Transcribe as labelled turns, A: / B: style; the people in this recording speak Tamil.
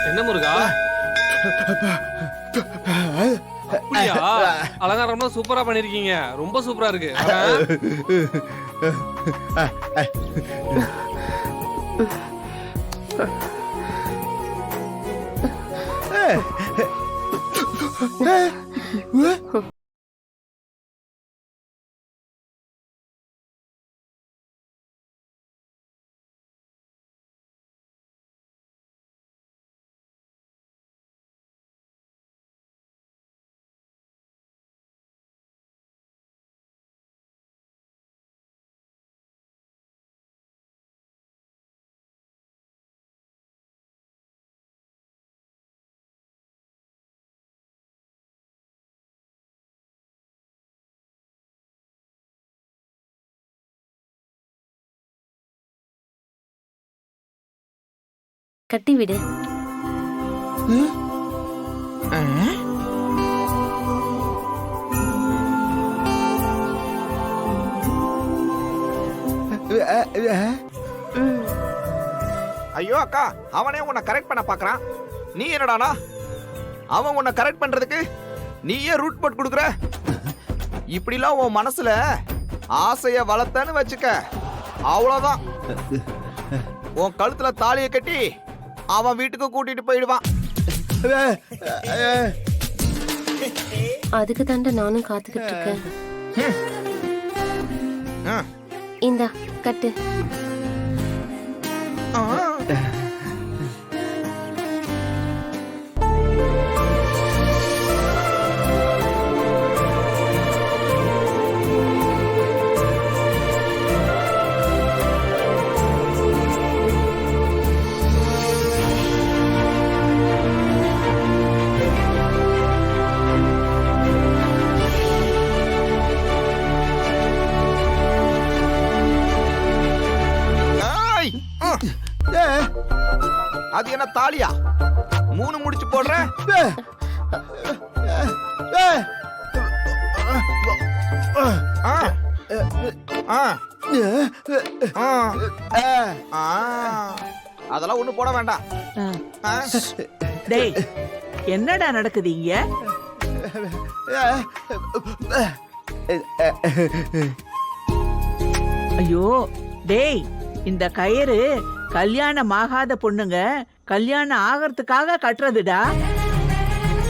A: என்ன முருகா? அப்படியா? அலங்காரம்லாம் சூப்பரா பண்ணிருக்கீங்க. ரொம்ப சூப்பரா இருக்கு.
B: கட்டி விடு.
C: ஐயோ அக்கா, அவனே உன்னை கரெக்ட் பண்ண பாக்குறான். நீ என்னடானா அவன் உன்னை கரெக்ட் பண்றதுக்கு நீயே ரூட் போட் கொடுக்குற. இப்படிலாம் உன் மனசுல ஆசைய வளர்த்தன்னு வச்சுக்க, அவ்வளவுதான். உன் கழுத்துல தாலியை கட்டி அவன் வீட்டுக்கு கூட்டிட்டு போயிடுவான்.
B: அதுக்கு தாண்ட நானும் காத்துக்கிட்டு இருக்கேன். இந்தா கட்டு.
C: அது என்ன தாலியா? 3 முடிச்சு போடுற. அதெல்லாம் ஒண்ணு போட வேண்டாம்.
D: டேய், என்னடா நடக்குது இங்க? ஐயோ டேய், இந்த கயிறு கல்யாணம் ஆகாத பொண்ணுங்க கல்யாணம் ஆகிறதுக்காக கட்டுறதுடா.